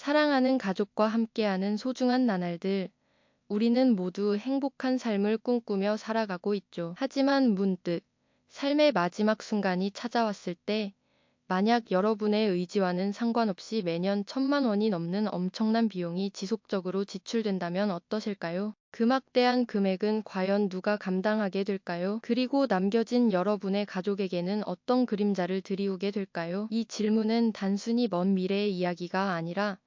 사랑하는 가족과 함께하는 소중한 나날들, 우리는 모두 행복한 삶을 꿈꾸며 살아가고 있죠. 하지만 문득 삶의 마지막 순간이 찾아왔을 때, 만약 여러분의 의지와는 상관없이 매년 1,000만 원이 넘는 엄청난 비용이 지속적으로 지출된다면 어떠실까요? 그 막대한 금액은 과연 누가 감당하게 될까요? 그리고 남겨진 여러분의 가족에게는 어떤 그림자를 드리우게 될까요? 이 질문은 단순히 먼 미래의 이야기가 아니라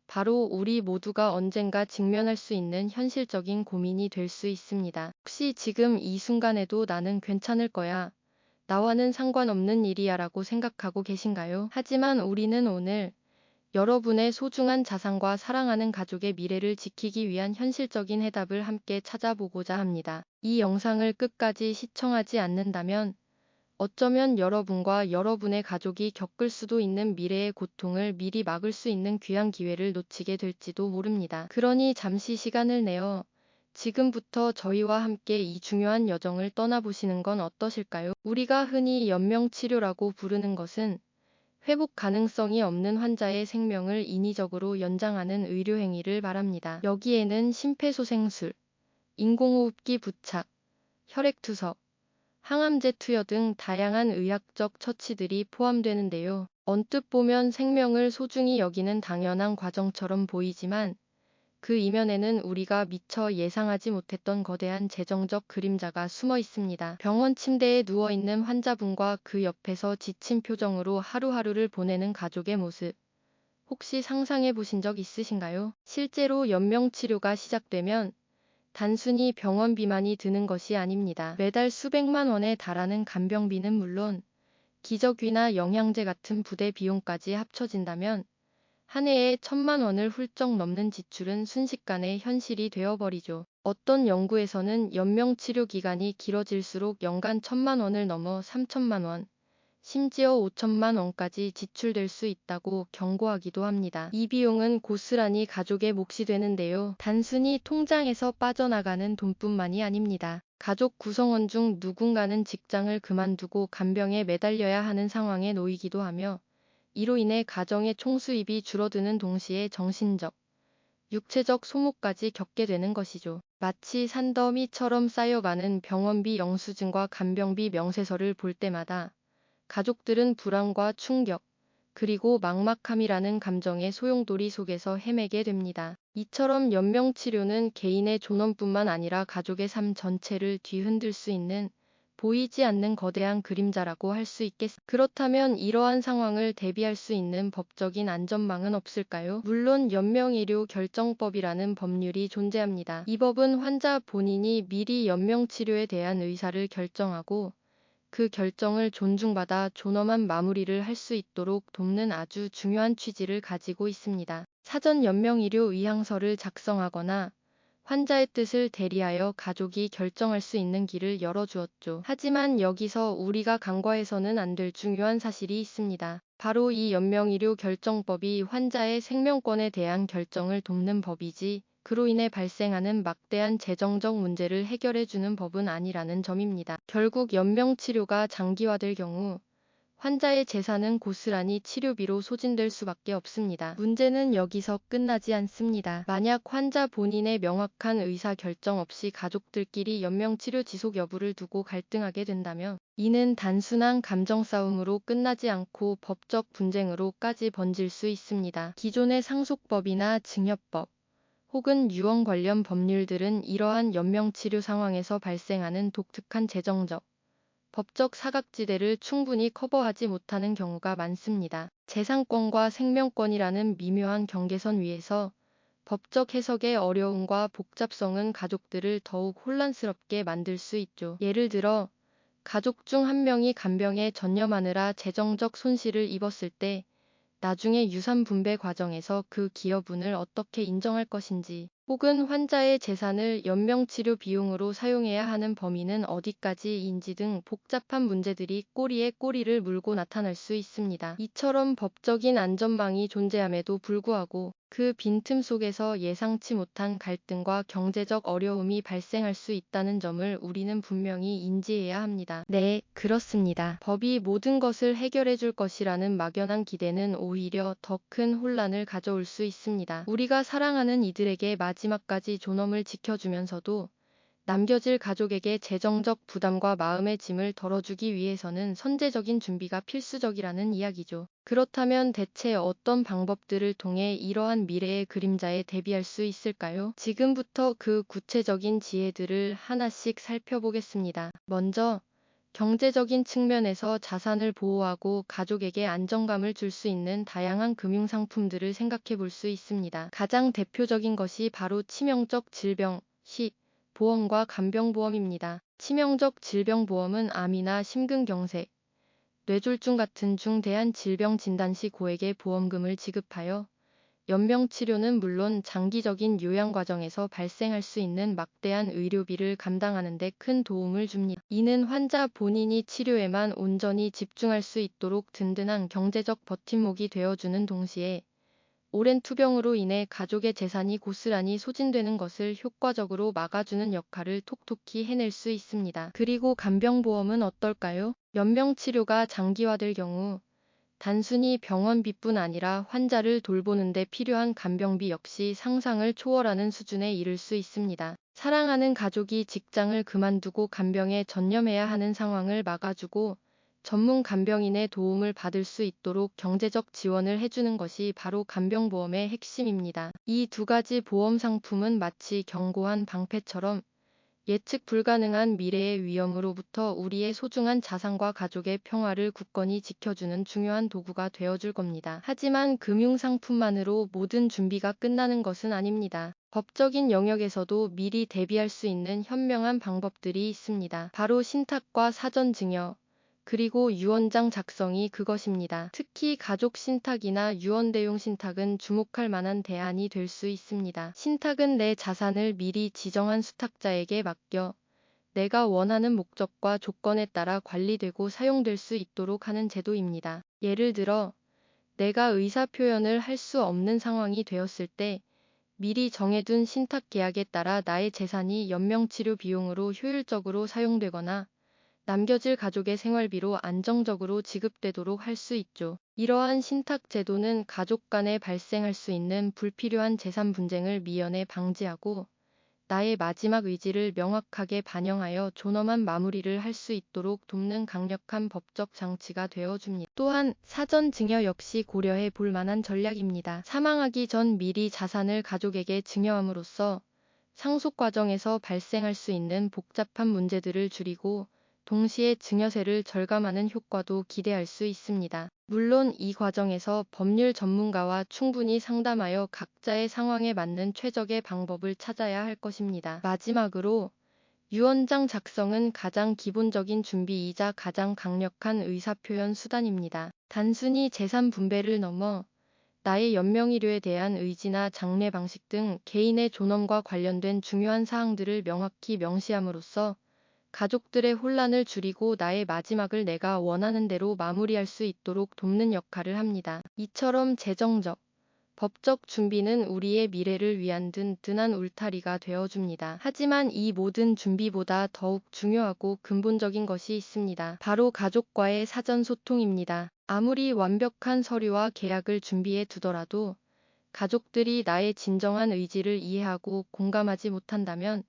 바로 우리 모두가 언젠가 직면할 수 있는 현실적인 고민이 될 수 있습니다. 혹시 지금 이 순간에도 나는 괜찮을 거야, 나와는 상관없는 일이야 라고 생각하고 계신가요? 하지만 우리는 오늘 여러분의 소중한 자산과 사랑하는 가족의 미래를 지키기 위한 현실적인 해답을 함께 찾아보고자 합니다. 이 영상을 끝까지 시청하지 않는다면 어쩌면 여러분과 여러분의 가족이 겪을 수도 있는 미래의 고통을 미리 막을 수 있는 귀한 기회를 놓치게 될지도 모릅니다. 그러니 잠시 시간을 내어 지금부터 저희와 함께 이 중요한 여정을 떠나보시는 건 어떠실까요? 우리가 흔히 연명치료라고 부르는 것은 회복 가능성이 없는 환자의 생명을 인위적으로 연장하는 의료행위를 말합니다. 여기에는 심폐소생술, 인공호흡기 부착, 혈액투석, 항암제 투여 등 다양한 의학적 처치들이 포함되는데요. 언뜻 보면 생명을 소중히 여기는 당연한 과정처럼 보이지만, 그 이면에는 우리가 미처 예상하지 못했던 거대한 재정적 그림자가 숨어 있습니다. 병원 침대에 누워있는 환자분과 그 옆에서 지친 표정으로 하루하루를 보내는 가족의 모습, 혹시 상상해 보신 적 있으신가요? 실제로 연명치료가 시작되면 단순히 병원비만이 드는 것이 아닙니다. 매달 수백만 원에 달하는 간병비는 물론 기저귀나 영양제 같은 부대 비용까지 합쳐진다면 한 해에 1,000만 원을 훌쩍 넘는 지출은 순식간에 현실이 되어버리죠. 어떤 연구에서는 연명치료 기간이 길어질수록 연간 1,000만 원을 넘어 3,000만 원, 심지어 5,000만 원까지 지출될 수 있다고 경고하기도 합니다. 이 비용은 고스란히 가족의 몫이 되는데요. 단순히 통장에서 빠져나가는 돈뿐만이 아닙니다. 가족 구성원 중 누군가는 직장을 그만두고 간병에 매달려야 하는 상황에 놓이기도 하며, 이로 인해 가정의 총수입이 줄어드는 동시에 정신적, 육체적 소모까지 겪게 되는 것이죠. 마치 산더미처럼 쌓여가는 병원비 영수증과 간병비 명세서를 볼 때마다 가족들은 불안과 충격, 그리고 막막함이라는 감정의 소용돌이 속에서 헤매게 됩니다. 이처럼 연명치료는 개인의 존엄뿐만 아니라 가족의 삶 전체를 뒤흔들 수 있는 보이지 않는 거대한 그림자라고 할 수 있겠습니다. 그렇다면 이러한 상황을 대비할 수 있는 법적인 안전망은 없을까요? 물론 연명의료 결정법이라는 법률이 존재합니다. 이 법은 환자 본인이 미리 연명치료에 대한 의사를 결정하고 그 결정을 존중받아 존엄한 마무리를 할 수 있도록 돕는 아주 중요한 취지를 가지고 있습니다. 사전 연명의료 의향서를 작성하거나 환자의 뜻을 대리하여 가족이 결정할 수 있는 길을 열어주었죠. 하지만 여기서 우리가 간과해서는 안 될 중요한 사실이 있습니다. 바로 이 연명의료 결정법이 환자의 생명권에 대한 결정을 돕는 법이지, 그로 인해 발생하는 막대한 재정적 문제를 해결해주는 법은 아니라는 점입니다. 결국 연명치료가 장기화될 경우 환자의 재산은 고스란히 치료비로 소진될 수밖에 없습니다. 문제는 여기서 끝나지 않습니다. 만약 환자 본인의 명확한 의사 결정 없이 가족들끼리 연명치료 지속 여부를 두고 갈등하게 된다면, 이는 단순한 감정 싸움으로 끝나지 않고 법적 분쟁으로까지 번질 수 있습니다. 기존의 상속법이나 증여법, 혹은 유언 관련 법률들은 이러한 연명치료 상황에서 발생하는 독특한 재정적, 법적 사각지대를 충분히 커버하지 못하는 경우가 많습니다. 재산권과 생명권이라는 미묘한 경계선 위에서 법적 해석의 어려움과 복잡성은 가족들을 더욱 혼란스럽게 만들 수 있죠. 예를 들어, 가족 중 한 명이 간병에 전념하느라 재정적 손실을 입었을 때 나중에 유산 분배 과정에서 그 기여분을 어떻게 인정할 것인지, 혹은 환자의 재산을 연명치료 비용으로 사용해야 하는 범위는 어디까지인지 등 복잡한 문제들이 꼬리에 꼬리를 물고 나타날 수 있습니다. 이처럼 법적인 안전망이 존재함에도 불구하고 그 빈틈 속에서 예상치 못한 갈등과 경제적 어려움이 발생할 수 있다는 점을 우리는 분명히 인지해야 합니다. 네, 그렇습니다. 법이 모든 것을 해결해 줄 것이라는 막연한 기대는 오히려 더 큰 혼란을 가져올 수 있습니다. 우리가 사랑하는 이들에게 마지막까지 존엄을 지켜주면서도 남겨질 가족에게 재정적 부담과 마음의 짐을 덜어주기 위해서는 선제적인 준비가 필수적이라는 이야기죠. 그렇다면 대체 어떤 방법들을 통해 이러한 미래의 그림자에 대비할 수 있을까요? 지금부터 그 구체적인 지혜들을 하나씩 살펴보겠습니다. 먼저, 경제적인 측면에서 자산을 보호하고 가족에게 안정감을 줄 수 있는 다양한 금융상품들을 생각해 볼 수 있습니다. 가장 대표적인 것이 바로 치명적 질병, 보험과 간병보험입니다. 치명적 질병보험은 암이나 심근경색, 뇌졸중 같은 중대한 질병 진단 시 고액의 보험금을 지급하여 연명치료는 물론 장기적인 요양 과정에서 발생할 수 있는 막대한 의료비를 감당하는 데 큰 도움을 줍니다. 이는 환자 본인이 치료에만 온전히 집중할 수 있도록 든든한 경제적 버팀목이 되어주는 동시에 오랜 투병으로 인해 가족의 재산이 고스란히 소진되는 것을 효과적으로 막아주는 역할을 톡톡히 해낼 수 있습니다. 그리고 간병보험은 어떨까요? 연명치료가 장기화될 경우 단순히 병원비뿐 아니라 환자를 돌보는 데 필요한 간병비 역시 상상을 초월하는 수준에 이를 수 있습니다. 사랑하는 가족이 직장을 그만두고 간병에 전념해야 하는 상황을 막아주고 전문 간병인의 도움을 받을 수 있도록 경제적 지원을 해주는 것이 바로 간병보험의 핵심입니다. 이 두 가지 보험 상품은 마치 견고한 방패처럼 예측 불가능한 미래의 위험으로부터 우리의 소중한 자산과 가족의 평화를 굳건히 지켜주는 중요한 도구가 되어줄 겁니다. 하지만 금융상품만으로 모든 준비가 끝나는 것은 아닙니다. 법적인 영역에서도 미리 대비할 수 있는 현명한 방법들이 있습니다. 바로 신탁과 사전 증여, 그리고 유언장 작성이 그것입니다. 특히 가족 신탁이나 유언 대용 신탁은 주목할 만한 대안이 될 수 있습니다. 신탁은 내 자산을 미리 지정한 수탁자에게 맡겨 내가 원하는 목적과 조건에 따라 관리되고 사용될 수 있도록 하는 제도입니다. 예를 들어 내가 의사 표현을 할 수 없는 상황이 되었을 때 미리 정해둔 신탁 계약에 따라 나의 재산이 연명치료 비용으로 효율적으로 사용되거나 남겨질 가족의 생활비로 안정적으로 지급되도록 할 수 있죠. 이러한 신탁 제도는 가족 간에 발생할 수 있는 불필요한 재산 분쟁을 미연에 방지하고 나의 마지막 의지를 명확하게 반영하여 존엄한 마무리를 할 수 있도록 돕는 강력한 법적 장치가 되어줍니다. 또한 사전 증여 역시 고려해 볼 만한 전략입니다. 사망하기 전 미리 자산을 가족에게 증여함으로써 상속 과정에서 발생할 수 있는 복잡한 문제들을 줄이고 동시에 증여세를 절감하는 효과도 기대할 수 있습니다. 물론 이 과정에서 법률 전문가와 충분히 상담하여 각자의 상황에 맞는 최적의 방법을 찾아야 할 것입니다. 마지막으로 유언장 작성은 가장 기본적인 준비이자 가장 강력한 의사표현 수단입니다. 단순히 재산 분배를 넘어 나의 연명의료에 대한 의지나 장래 방식 등 개인의 존엄과 관련된 중요한 사항들을 명확히 명시함으로써 가족들의 혼란을 줄이고 나의 마지막을 내가 원하는 대로 마무리할 수 있도록 돕는 역할을 합니다. 이처럼 재정적, 법적 준비는 우리의 미래를 위한 든든한 울타리가 되어줍니다. 하지만 이 모든 준비보다 더욱 중요하고 근본적인 것이 있습니다. 바로 가족과의 사전 소통입니다. 아무리 완벽한 서류와 계약을 준비해 두더라도 가족들이 나의 진정한 의지를 이해하고 공감하지 못한다면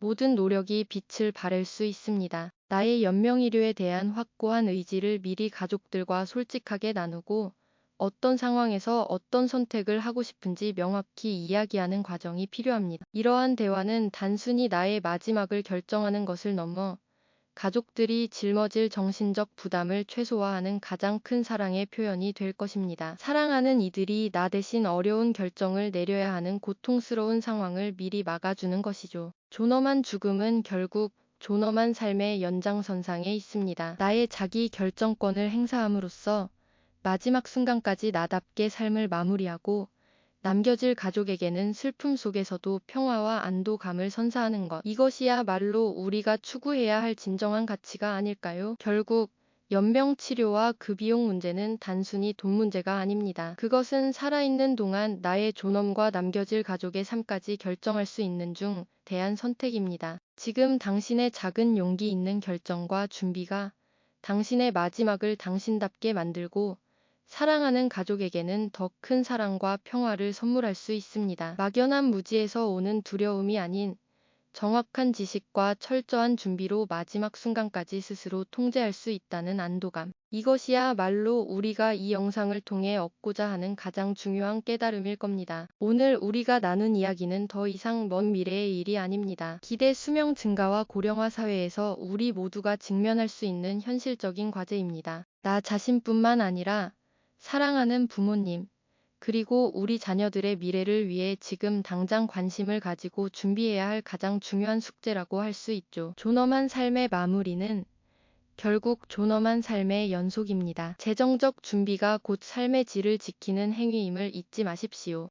모든 노력이 빛을 발할 수 있습니다. 나의 연명의료에 대한 확고한 의지를 미리 가족들과 솔직하게 나누고 어떤 상황에서 어떤 선택을 하고 싶은지 명확히 이야기하는 과정이 필요합니다. 이러한 대화는 단순히 나의 마지막을 결정하는 것을 넘어 가족들이 짊어질 정신적 부담을 최소화하는 가장 큰 사랑의 표현이 될 것입니다. 사랑하는 이들이 나 대신 어려운 결정을 내려야 하는 고통스러운 상황을 미리 막아주는 것이죠. 존엄한 죽음은 결국 존엄한 삶의 연장선상에 있습니다. 나의 자기 결정권을 행사함으로써 마지막 순간까지 나답게 삶을 마무리하고 남겨질 가족에게는 슬픔 속에서도 평화와 안도감을 선사하는 것. 이것이야말로 우리가 추구해야 할 진정한 가치가 아닐까요? 결국 연명 치료와 그 비용 문제는 단순히 돈 문제가 아닙니다. 그것은 살아있는 동안 나의 존엄과 남겨질 가족의 삶까지 결정할 수 있는 중 대한 선택입니다. 지금 당신의 작은 용기 있는 결정과 준비가 당신의 마지막을 당신답게 만들고 사랑하는 가족에게는 더 큰 사랑과 평화를 선물할 수 있습니다. 막연한 무지에서 오는 두려움이 아닌 정확한 지식과 철저한 준비로 마지막 순간까지 스스로 통제할 수 있다는 안도감. 이것이야말로 우리가 이 영상을 통해 얻고자 하는 가장 중요한 깨달음일 겁니다. 오늘 우리가 나눈 이야기는 더 이상 먼 미래의 일이 아닙니다. 기대 수명 증가와 고령화 사회에서 우리 모두가 직면할 수 있는 현실적인 과제입니다. 나 자신뿐만 아니라 사랑하는 부모님, 그리고 우리 자녀들의 미래를 위해 지금 당장 관심을 가지고 준비해야 할 가장 중요한 숙제라고 할 수 있죠. 존엄한 삶의 마무리는 결국 존엄한 삶의 연속입니다. 재정적 준비가 곧 삶의 질을 지키는 행위임을 잊지 마십시오.